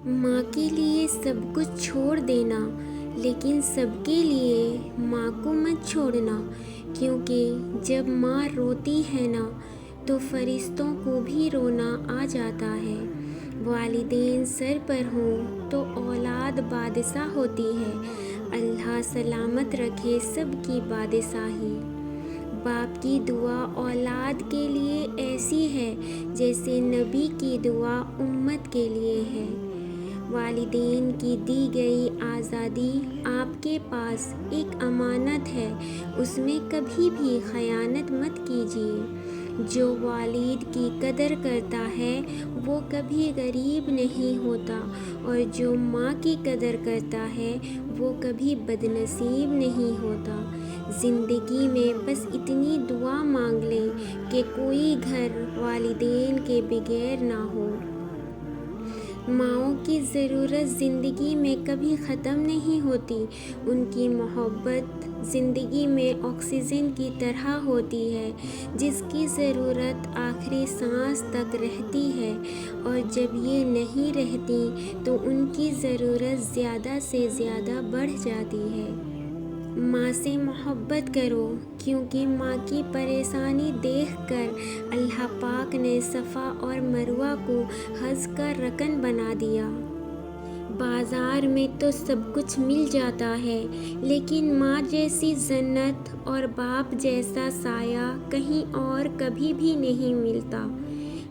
ماں کے لیے سب کچھ چھوڑ دینا، لیکن سب کے لیے ماں کو مت چھوڑنا، کیونکہ جب ماں روتی ہے نا تو فرشتوں کو بھی رونا آ جاتا ہے۔ والدین سر پر ہوں تو اولاد بادشاہ ہوتی ہے۔ اللہ سلامت رکھے سب کی بادشاہی۔ باپ کی دعا اولاد کے لیے ایسی ہے جیسے نبی کی دعا امت کے لیے ہے۔ والدین کی دی گئی آزادی آپ کے پاس ایک امانت ہے، اس میں کبھی بھی خیانت مت کیجیے۔ جو والد کی قدر کرتا ہے وہ کبھی غریب نہیں ہوتا، اور جو ماں کی قدر کرتا ہے وہ کبھی بدنصیب نہیں ہوتا۔ زندگی میں بس اتنی دعا مانگ لیں کہ کوئی گھر والدین کے بغیر نہ ہو۔ ماؤں کی ضرورت زندگی میں کبھی ختم نہیں ہوتی۔ ان کی محبت زندگی میں آکسیجن کی طرح ہوتی ہے، جس کی ضرورت آخری سانس تک رہتی ہے، اور جب یہ نہیں رہتی تو ان کی ضرورت زیادہ سے زیادہ بڑھ جاتی ہے۔ ماں سے محبت کرو، کیونکہ ماں کی پریشانی دیکھ کر اللہ پاک نے صفا اور مروہ کو حج کا رکن بنا دیا۔ بازار میں تو سب کچھ مل جاتا ہے، لیکن ماں جیسی جنت اور باپ جیسا سایہ کہیں اور کبھی بھی نہیں ملتا۔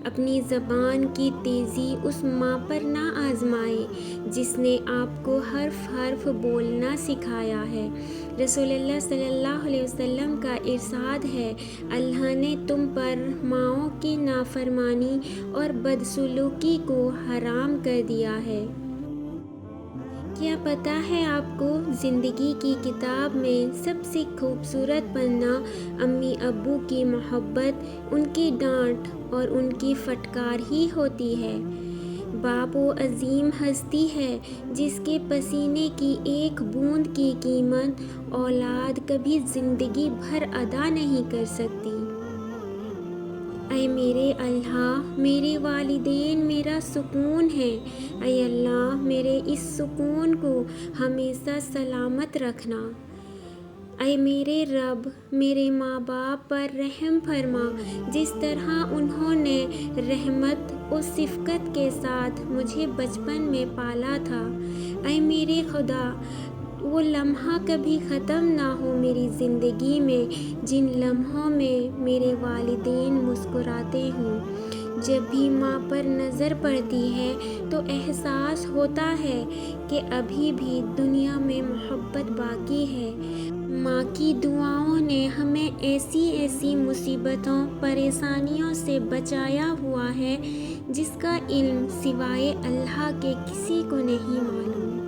اپنی زبان کی تیزی اس ماں پر نہ آزمائیں جس نے آپ کو حرف حرف بولنا سکھایا ہے۔ رسول اللہ صلی اللہ علیہ وسلم کا ارشاد ہے، اللہ نے تم پر ماؤں کی نافرمانی اور بدسلوکی کو حرام کر دیا ہے۔ کیا پتہ ہے آپ کو، زندگی کی کتاب میں سب سے خوبصورت پنا امی ابو کی محبت، ان کی ڈانٹ اور ان کی پھٹکار ہی ہوتی ہے۔ باپ وہ عظیم ہستی ہے جس کے پسینے کی ایک بوند کی قیمت اولاد کبھی زندگی بھر ادا نہیں کر سکتی۔ اے میرے اللہ، میرے والدین میرا سکون ہیں۔ اے اللہ، میرے اس سکون کو ہمیشہ سلامت رکھنا۔ اے میرے رب، میرے ماں باپ پر رحم فرما، جس طرح انہوں نے رحمت و شفقت کے ساتھ مجھے بچپن میں پالا تھا۔ اے میرے خدا، وہ لمحہ کبھی ختم نہ ہو میری زندگی میں جن لمحوں میں میرے والدین مسکراتے ہوں۔ جب بھی ماں پر نظر پڑتی ہے تو احساس ہوتا ہے کہ ابھی بھی دنیا میں محبت باقی ہے۔ ماں کی دعاؤں نے ہمیں ایسی ایسی مصیبتوں پریشانیوں سے بچایا ہوا ہے جس کا علم سوائے اللہ کے کسی کو نہیں معلوم۔